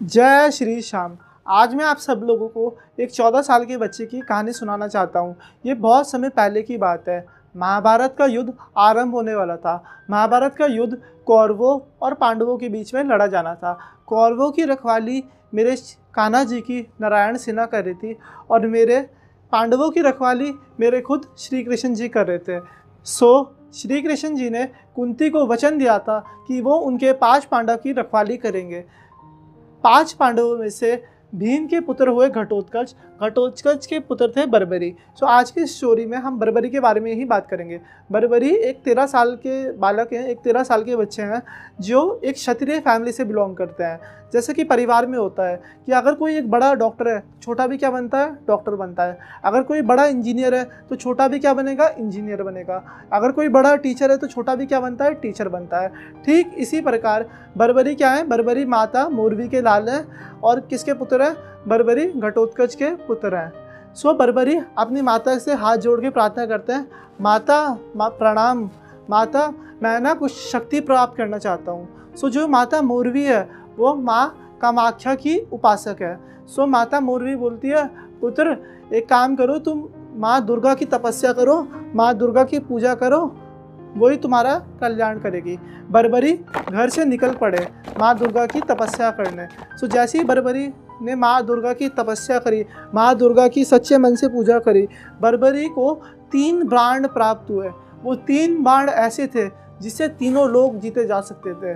जय श्री श्याम। आज मैं आप सब लोगों को एक 14 साल के बच्चे की कहानी सुनाना चाहता हूँ। ये बहुत समय पहले की बात है। महाभारत का युद्ध आरंभ होने वाला था। महाभारत का युद्ध कौरवों और पांडवों के बीच में लड़ा जाना था। कौरवों की रखवाली मेरे कान्हा जी की नारायण सेना कर रही थी और मेरे पांडवों की रखवाली मेरे खुद श्री कृष्ण जी कर रहे थे। श्री कृष्ण जी ने कुंती को वचन दिया था कि वो उनके 5 पांडव की रखवाली करेंगे। 5 पांडवों में से भीम के पुत्र हुए घटोत्कच। घटोत्कच के पुत्र थे बर्बरी। आज की स्टोरी में हम बर्बरी के बारे में ही बात करेंगे। बर्बरी एक 13 साल के बालक हैं, एक 13 साल के बच्चे हैं जो एक क्षत्रिय फैमिली से बिलोंग करते हैं। जैसे कि परिवार में होता है कि अगर कोई एक बड़ा डॉक्टर है, छोटा भी क्या बनता है? डॉक्टर बनता है। अगर कोई बड़ा इंजीनियर है तो छोटा भी क्या बनेगा? इंजीनियर बनेगा। अगर कोई बड़ा टीचर है तो छोटा भी क्या बनता है? टीचर बनता है। ठीक इसी प्रकार बर्बरी क्या है? बर्बरी माता मौरवी के लाल हैं और किसके पुत्र हैं? बर्बरी घटोत्कच के पुत्र हैं। बर्बरी अपनी माता से हाथ जोड़ के प्रार्थना करते हैं, माता प्रणाम, माता मैं ना कुछ शक्ति प्राप्त करना चाहता हूँ। जो माता मौरवी है वो माँ कामाख्या की उपासक है। माता मौरवी बोलती है, पुत्र एक काम करो, तुम माँ दुर्गा की तपस्या करो, माँ दुर्गा की पूजा करो, वही तुम्हारा कल्याण करेगी। बर्बरी घर से निकल पड़े माँ दुर्गा की तपस्या करने। जैसे ही बर्बरी ने माँ दुर्गा की तपस्या करी, माँ दुर्गा की सच्चे मन से पूजा करी, बर्बरी को 3 बाण प्राप्त हुए। वो 3 बाण ऐसे थे जिससे तीनों लोग जीते जा सकते थे।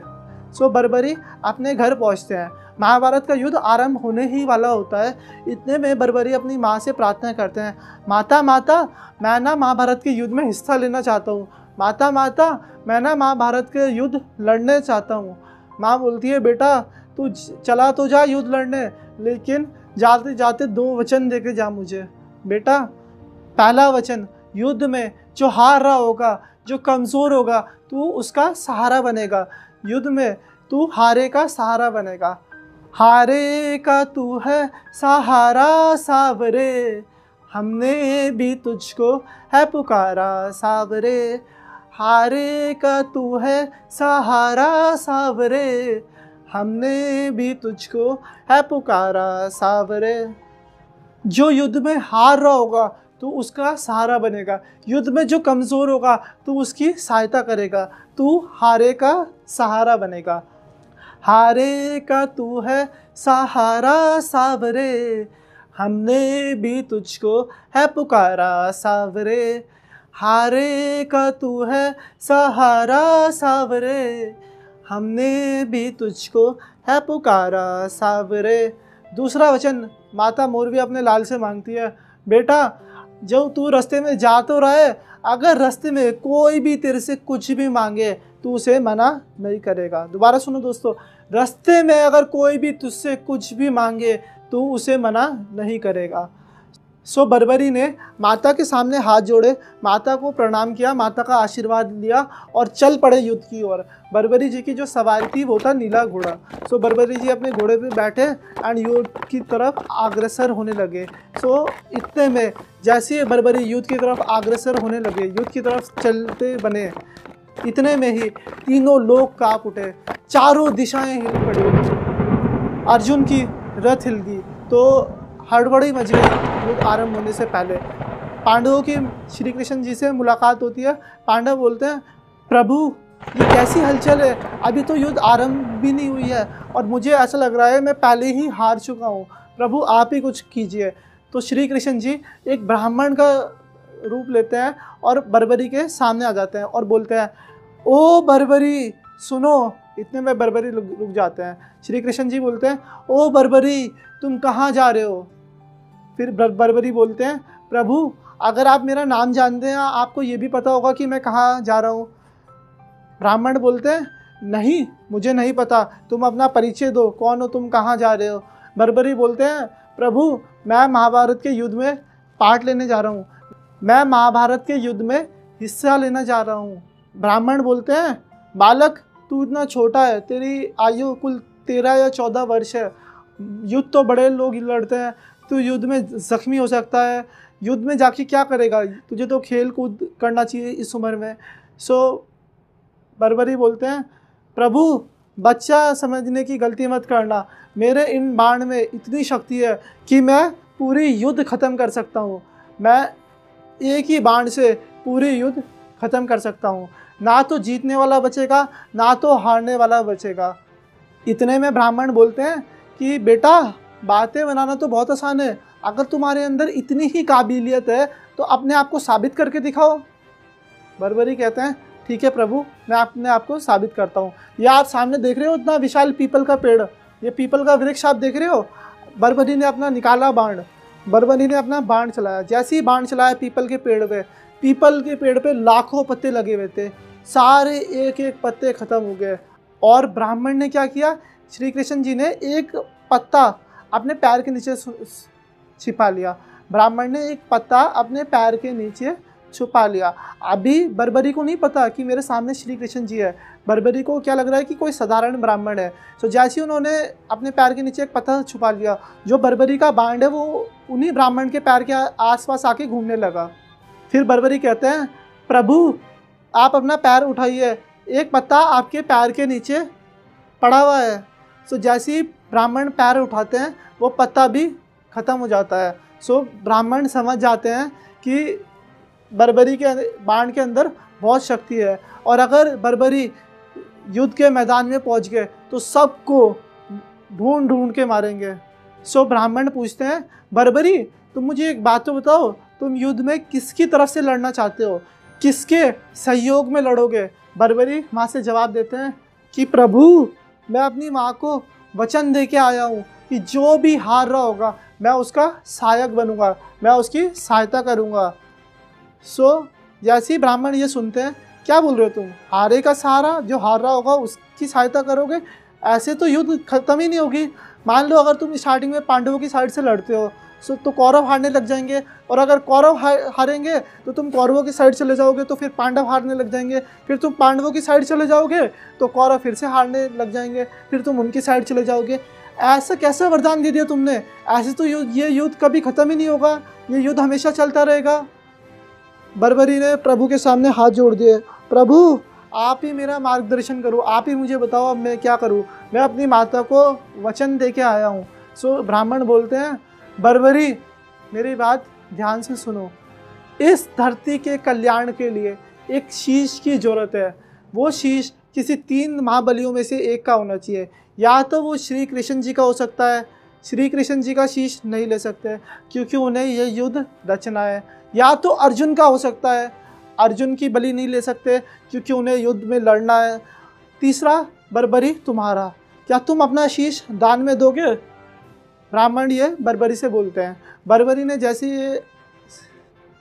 बर्बरी अपने घर पहुंचते हैं। महाभारत का युद्ध आरंभ होने ही वाला होता है। इतने में बर्बरी अपनी माँ से प्रार्थना करते हैं, माता माता मैं ना महाभारत के युद्ध में हिस्सा लेना चाहता हूँ। माता माता मैं ना महाभारत के युद्ध लड़ने चाहता हूँ। माँ बोलती है, बेटा तू चला तो जा युद्ध लड़ने, लेकिन जाते जाते 2 वचन देके जा मुझे। बेटा पहला वचन, युद्ध में जो हार रहा होगा, जो कमज़ोर होगा, तू उसका सहारा बनेगा। युद्ध में तू हारे का सहारा बनेगा। हारे का तू है सहारा सावरे, हमने भी तुझको है पुकारा सावरे। हारे का तू है सहारा सावरे, हमने भी तुझको है पुकारा सावरे। जो युद्ध में हार रहा होगा तू उसका सहारा बनेगा। युद्ध में जो कमज़ोर होगा तू उसकी सहायता करेगा। तू हारे का सहारा बनेगा। हारे का तू है सहारा सावरे, हमने भी तुझको है पुकारा सावरे। हारे का तू है सहारा सावरे, हमने भी तुझको है पुकारा सावरे। दूसरा वचन माता मौरवी अपने लाल से मांगती है, बेटा जो तू रास्ते में जा तो रहा है, अगर रास्ते में कोई भी तेरे से कुछ भी मांगे तू उसे मना नहीं करेगा। दोबारा सुनो दोस्तों, रास्ते में अगर कोई भी तुझसे कुछ भी मांगे तू उसे मना नहीं करेगा। बर्बरी ने माता के सामने हाथ जोड़े, माता को प्रणाम किया, माता का आशीर्वाद लिया और चल पड़े युद्ध की ओर। बर्बरी जी की जो सवारी थी वो था नीला घोड़ा। बर्बरी जी अपने घोड़े पे बैठे एंड युद्ध की तरफ अग्रसर होने लगे। इतने में जैसे बर्बरी युद्ध की तरफ अग्रसर होने लगे, युद्ध की तरफ चलते बने, इतने में ही तीनों लोग कांप उठे, चारों दिशाएं हिल पड़ी, अर्जुन की रथ हिल गई, तो हड़बड़ी मच गई। युद्ध आरंभ होने से पहले पांडवों की श्री कृष्ण जी से मुलाकात होती है। पांडव बोलते हैं, प्रभु ये कैसी हलचल है, अभी तो युद्ध आरंभ भी नहीं हुई है और मुझे ऐसा लग रहा है मैं पहले ही हार चुका हूँ, प्रभु आप ही कुछ कीजिए। तो श्री कृष्ण जी एक ब्राह्मण का रूप लेते हैं और बर्बरी के सामने आ जाते हैं और बोलते हैं, ओ बर्बरी सुनो। इतने में बर्बरी रुक जाते हैं। श्री कृष्ण जी बोलते हैं, ओ बर्बरी तुम कहाँ जा रहे हो? फिर बर्बरी बोलते हैं, प्रभु अगर आप मेरा नाम जानते हैं आपको ये भी पता होगा कि मैं कहाँ जा रहा हूँ। ब्राह्मण बोलते हैं, नहीं मुझे नहीं पता, तुम अपना परिचय दो, कौन हो तुम, कहाँ जा रहे हो? बर्बरी बोलते हैं, प्रभु मैं महाभारत के युद्ध में पार्ट लेने जा रहा हूँ, मैं महाभारत के युद्ध में हिस्सा लेना जा रहा हूँ। ब्राह्मण बोलते हैं, बालक तू इतना छोटा है, तेरी आयु कुल 13 या 14 वर्ष है, युद्ध तो बड़े लोग लड़ते हैं, तू युद्ध में ज़ख्मी हो सकता है, युद्ध में जाके क्या करेगा, तुझे तो खेल कूद करना चाहिए इस उम्र में। बर्बरी बोलते हैं, प्रभु बच्चा समझने की गलती मत करना। मेरे इन बाण में इतनी शक्ति है कि मैं पूरी युद्ध ख़त्म कर सकता हूँ। मैं एक ही बाण से पूरी युद्ध ख़त्म कर सकता हूँ। ना तो जीतने वाला बचेगा, ना तो हारने वाला बचेगा। इतने में ब्राह्मण बोलते हैं कि बेटा, बातें बनाना तो बहुत आसान है, अगर तुम्हारे अंदर इतनी ही काबिलियत है तो अपने आप को साबित करके दिखाओ। बर्बरी कहते हैं ठीक है प्रभु, मैं अपने आप को साबित करता हूँ। ये आप सामने देख रहे हो इतना विशाल पीपल का पेड़, ये पीपल का वृक्ष आप देख रहे हो। बर्बरी ने अपना निकाला बाण, बर्बरी ने अपना बाण चलाया। जैसे ही बाण चलाया पीपल के पेड़ पे लाखों पत्ते लगे हुए थे, सारे एक एक पत्ते खत्म हो गए। और ब्राह्मण ने क्या किया, श्री कृष्ण जी ने एक पत्ता अपने पैर के नीचे छिपा लिया। ब्राह्मण ने एक पत्ता अपने पैर के नीचे छुपा लिया। अभी बर्बरी को नहीं पता कि मेरे सामने श्री कृष्ण जी है। बर्बरी को क्या लग रहा है कि कोई साधारण ब्राह्मण है। तो जैसे ही उन्होंने अपने पैर के नीचे एक पत्ता छुपा लिया, जो बर्बरी का बाण है वो उन्हीं ब्राह्मण के पैर के आसपास आके घूमने लगा। फिर बर्बरी कहते हैं प्रभु, आप अपना पैर उठाइए, एक पत्ता आपके पैर के नीचे पड़ा हुआ है। सो जैसे ही ब्राह्मण पैर उठाते हैं वो पत्ता भी ख़त्म हो जाता है। सो ब्राह्मण समझ जाते हैं कि बर्बरी के बाण के अंदर बहुत शक्ति है, और अगर बर्बरी युद्ध के मैदान में पहुंच गए तो सबको ढूंढ ढूंढ के मारेंगे। सो ब्राह्मण पूछते हैं बर्बरी, तुम मुझे एक बात तो बताओ, तुम युद्ध में किसकी तरफ से लड़ना चाहते हो, किसके सहयोग में लड़ोगे। बर्बरी माँ से जवाब देते हैं कि प्रभु, मैं अपनी माँ को वचन दे के आया हूँ कि जो भी हार रहा होगा मैं उसका सहायक बनूंगा, मैं उसकी सहायता करूँगा। सो जैसे ही ब्राह्मण ये सुनते हैं, क्या बोल रहे हो तुम, हारे का सहारा, जो हार रहा होगा उसकी सहायता करोगे, ऐसे तो युद्ध खत्म ही नहीं होगी। मान लो अगर तुम स्टार्टिंग में पांडवों की साइड से लड़ते हो तो कौरव हारने लग जाएंगे, और अगर कौरव हारेंगे तो तुम कौरवों की साइड चले जाओगे तो फिर पांडव हारने लग जाएंगे, फिर तुम पांडवों की साइड चले जाओगे तो कौरव फिर से हारने लग जाएंगे, फिर तुम उनकी साइड चले जाओगे। ऐसा कैसा वरदान दे दिया तुमने, ऐसे तो ये युद्ध कभी ख़त्म ही नहीं होगा, ये युद्ध हमेशा चलता रहेगा। बर्बरी ने प्रभु के सामने हाथ जोड़ दिए, प्रभु आप ही मेरा मार्गदर्शन करो, आप ही मुझे बताओ अब मैं क्या करूं, मैं अपनी माता को वचन दे के आया हूं। सो ब्राह्मण बोलते हैं बर्बरी, मेरी बात ध्यान से सुनो, इस धरती के कल्याण के लिए एक शीश की ज़रूरत है। वो शीश किसी 3 महाबलियों में से एक का होना चाहिए। या तो वो श्री कृष्ण जी का हो सकता है, श्री कृष्ण जी का शीश नहीं ले सकते क्योंकि उन्हें ये युद्ध रचना है। या तो अर्जुन का हो सकता है, अर्जुन की बलि नहीं ले सकते क्योंकि उन्हें युद्ध में लड़ना है। तीसरा बर्बरी तुम्हारा, क्या तुम अपना शीश दान में दोगे। ब्राह्मण ये बर्बरी से बोलते हैं। बर्बरी ने जैसी ये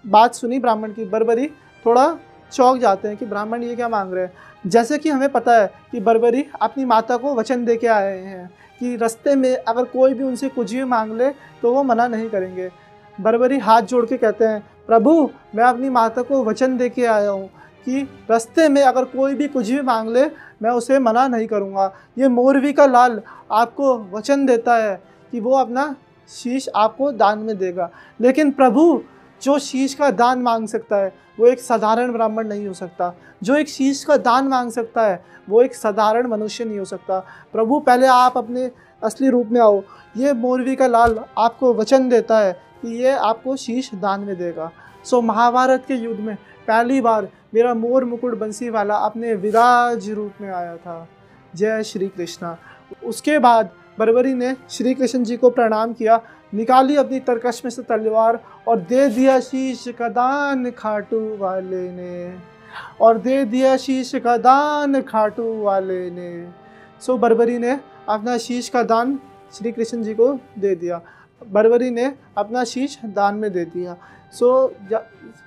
बात सुनी ब्राह्मण की, बर्बरी थोड़ा चौंक जाते हैं कि ब्राह्मण ये क्या मांग रहे हैं। जैसे कि हमें पता है कि बर्बरी अपनी माता को वचन दे के आए हैं कि रास्ते में अगर कोई भी उनसे कुछ भी मांग ले तो वो मना नहीं करेंगे। बर्बरी हाथ जोड़ के कहते हैं प्रभु, मैं अपनी माता को वचन दे के आया हूँ कि रास्ते में अगर कोई भी कुछ भी मांग ले मैं उसे मना नहीं करूँगा। ये मोरवी का लाल आपको वचन देता है कि वो अपना शीश आपको दान में देगा। लेकिन प्रभु, जो शीश का दान मांग सकता है वो एक साधारण ब्राह्मण नहीं हो सकता। जो एक शीश का दान मांग सकता है वो एक साधारण मनुष्य नहीं हो सकता। प्रभु, पहले आप अपने असली रूप में आओ। ये मोरवी का लाल आपको वचन देता है कि ये आपको शीश दान में देगा। सो महाभारत के युद्ध में पहली बार मेरा मोर मुकुट बंसी वाला अपने विराज रूप में आया था। जय श्री कृष्णा। उसके बाद बर्बरी ने श्री कृष्ण जी को प्रणाम किया, निकाली अपनी तरकश में से तलवार और दे दिया शीश का दान खाटू वाले ने, और दे दिया शीश का दान खाटू वाले ने। सो बर्बरी ने अपना शीश का दान श्री कृष्ण जी को दे दिया। बर्बरी ने अपना शीश दान में दे दिया। सो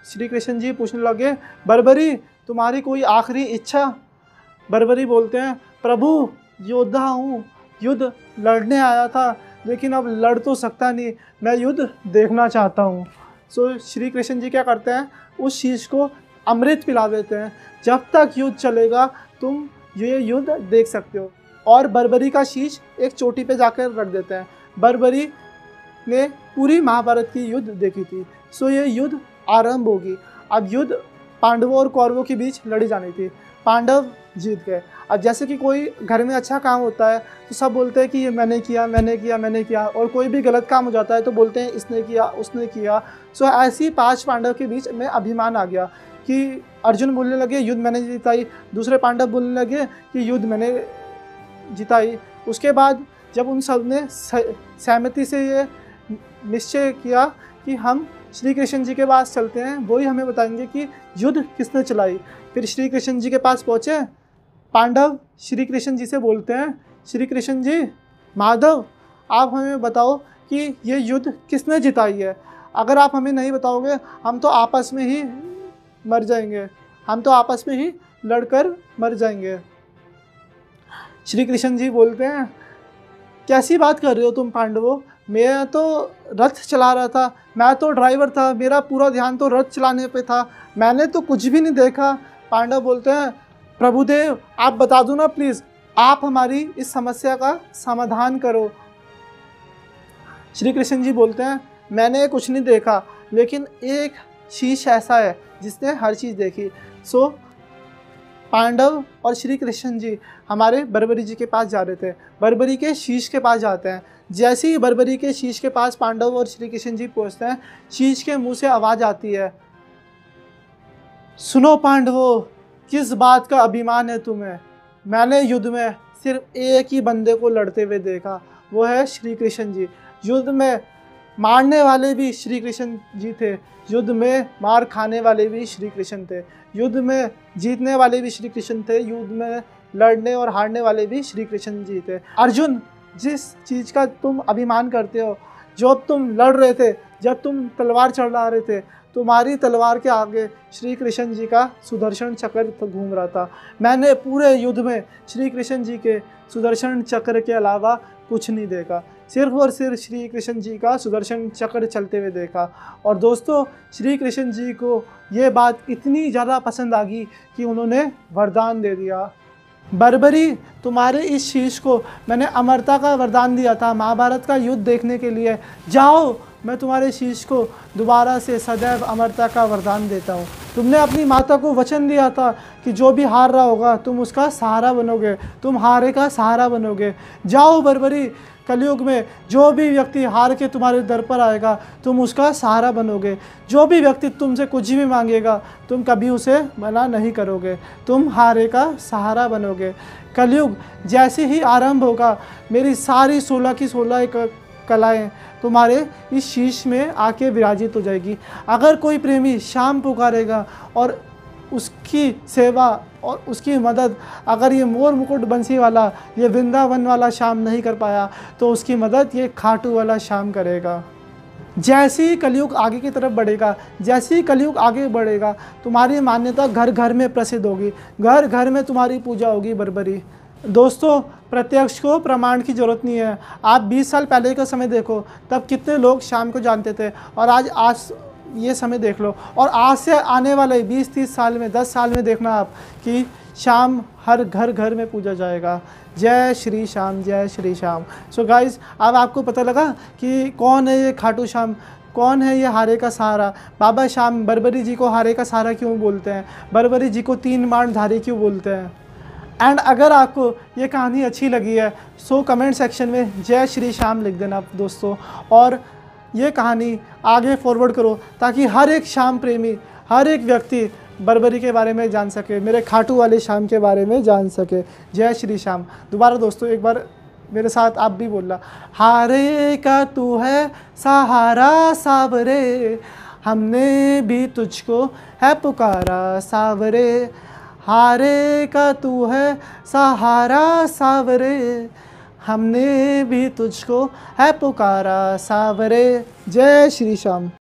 श्री कृष्ण जी पूछने लगे, बर्बरी तुम्हारी कोई आखिरी इच्छा। बर्बरी बोलते हैं प्रभु, योद्धा हूँ, युद्ध लड़ने आया था लेकिन अब लड़ तो सकता नहीं, मैं युद्ध देखना चाहता हूँ। सो श्री कृष्ण जी क्या करते हैं, उस शीश को अमृत पिला देते हैं, जब तक युद्ध चलेगा तुम ये युद्ध देख सकते हो। और बर्बरी का शीश एक चोटी पे जाकर रख देते हैं। बर्बरी ने पूरी महाभारत की युद्ध देखी थी। सो ये युद्ध आरंभ होगी। अब युद्ध पांडवों और कौरवों के बीच लड़ी जानी थी। पांडव जीत गए। अब जैसे कि कोई घर में अच्छा काम होता है तो सब बोलते हैं कि ये मैंने किया, मैंने किया, मैंने किया, और कोई भी गलत काम हो जाता है तो बोलते हैं इसने किया, उसने किया। सो ऐसे ही 5 पांडव के बीच में अभिमान आ गया कि अर्जुन बोलने लगे युद्ध मैंने जिताई, दूसरे पांडव बोलने लगे कि युद्ध मैंने जिताई। उसके बाद जब उन सब ने सहमति से ये निश्चय किया कि हम श्री कृष्ण जी के पास चलते हैं, वही हमें बताएंगे कि युद्ध किसने चलाई। फिर श्री कृष्ण जी के पास पहुँचे पांडव, श्री कृष्ण जी से बोलते हैं, श्री कृष्ण जी, माधव आप हमें बताओ कि ये युद्ध किसने जिताई है। अगर आप हमें नहीं बताओगे हम तो आपस में ही मर जाएंगे, हम तो आपस में ही लड़कर मर जाएंगे। श्री कृष्ण जी बोलते हैं, कैसी बात कर रहे हो तुम पांडवों, मैं तो रथ चला रहा था, मैं तो ड्राइवर था, मेरा पूरा ध्यान तो रथ चलाने पे था, मैंने तो कुछ भी नहीं देखा। पांडव बोलते हैं, प्रभुदेव आप बता दो ना प्लीज़, आप हमारी इस समस्या का समाधान करो। श्री कृष्ण जी बोलते हैं, मैंने कुछ नहीं देखा, लेकिन एक शीश ऐसा है जिसने हर चीज़ देखी। सो पांडव और श्री कृष्ण जी हमारे बर्बरी जी के पास जा रहे थे, बर्बरी के शीश के पास जाते हैं। जैसे ही बर्बरी के शीश के पास पांडव और श्री कृष्ण जी पहुँचते हैं, शीश के मुंह से आवाज़ आती है, सुनो पांडवों, किस बात का अभिमान है तुम्हें। मैंने युद्ध में सिर्फ एक ही बंदे को लड़ते हुए देखा, वो है श्री कृष्ण जी। युद्ध में मारने वाले भी श्री कृष्ण जी थे, युद्ध में मार खाने वाले भी श्री कृष्ण थे, युद्ध में जीतने वाले भी श्री कृष्ण थे, युद्ध में लड़ने और हारने वाले भी श्री कृष्ण जी थे। अर्जुन, जिस चीज़ का तुम अभिमान करते हो, जब तुम लड़ रहे थे, जब तुम तलवार चढ़ा रहे थे, तुम्हारी तलवार के आगे श्री कृष्ण जी का सुदर्शन चक्र घूम रहा था। मैंने पूरे युद्ध में श्री कृष्ण जी के सुदर्शन चक्र के अलावा कुछ नहीं देखा, सिर्फ और सिर्फ श्री कृष्ण जी का सुदर्शन चक्र चलते हुए देखा। और दोस्तों, श्री कृष्ण जी को ये बात इतनी ज़्यादा पसंद आ गई कि उन्होंने वरदान दे दिया, बर्बरी तुम्हारे इस शीश को मैंने अमरता का वरदान दिया था महाभारत का युद्ध देखने के लिए, जाओ मैं तुम्हारे शीश को दोबारा से सदैव अमरता का वरदान देता हूँ। तुमने अपनी माता को वचन दिया था कि जो भी हार रहा होगा तुम उसका सहारा बनोगे, तुम हारे का सहारा बनोगे। जाओ बर्बरी, कलयुग में जो भी व्यक्ति हार के तुम्हारे दर पर आएगा तुम उसका सहारा बनोगे, जो भी व्यक्ति तुमसे कुछ भी मांगेगा तुम कभी उसे मना नहीं करोगे, तुम हारे का सहारा बनोगे। कलयुग जैसे ही आरंभ होगा मेरी सारी 16 की 16 कलाएँ तुम्हारे इस शीश में आके विराजित हो जाएगी। अगर कोई प्रेमी शाम पुकारेगा और उसकी सेवा और उसकी मदद अगर ये मोर मुकुट बंसी वाला, ये वृंदावन वाला शाम नहीं कर पाया तो उसकी मदद ये खाटू वाला शाम करेगा। जैसे ही कलयुग आगे की तरफ बढ़ेगा, जैसे ही कलयुग आगे बढ़ेगा तुम्हारी मान्यता घर घर में प्रसिद्ध होगी, घर घर में तुम्हारी पूजा होगी बर्बरी। दोस्तों, प्रत्यक्ष को प्रमाण की ज़रूरत नहीं है। आप 20 साल पहले का समय देखो, तब कितने लोग शाम को जानते थे, और आज ये समय देख लो, और आज से आने वाले 20-30 साल में, 10 साल में देखना आप कि शाम हर घर घर में पूजा जाएगा। जय श्री श्याम, जय श्री श्याम। सो गाइज़, अब आपको पता लगा कि कौन है ये खाटू श्याम, कौन है ये हारे का सहारा। बाबा श्याम बर्बरी जी को हारे का सहारा क्यों बोलते हैं, बर्बरी जी को 3 बाणधारी क्यों बोलते हैं। एंड अगर आपको ये कहानी अच्छी लगी है सो कमेंट सेक्शन में जय श्री श्याम लिख देना दोस्तों, और ये कहानी आगे फॉरवर्ड करो ताकि हर एक श्याम प्रेमी, हर एक व्यक्ति बर्बरी के बारे में जान सके, मेरे खाटू वाले श्याम के बारे में जान सके। जय श्री श्याम। दोबारा दोस्तों एक बार मेरे साथ आप भी बोलना, हारे का तू है सहारा सावरे, हमने भी तुझको है पुकारा सावरे, हारे का तू है सहारा सावरे, हमने भी तुझको है पुकारा सावरे। जय श्री श्याम।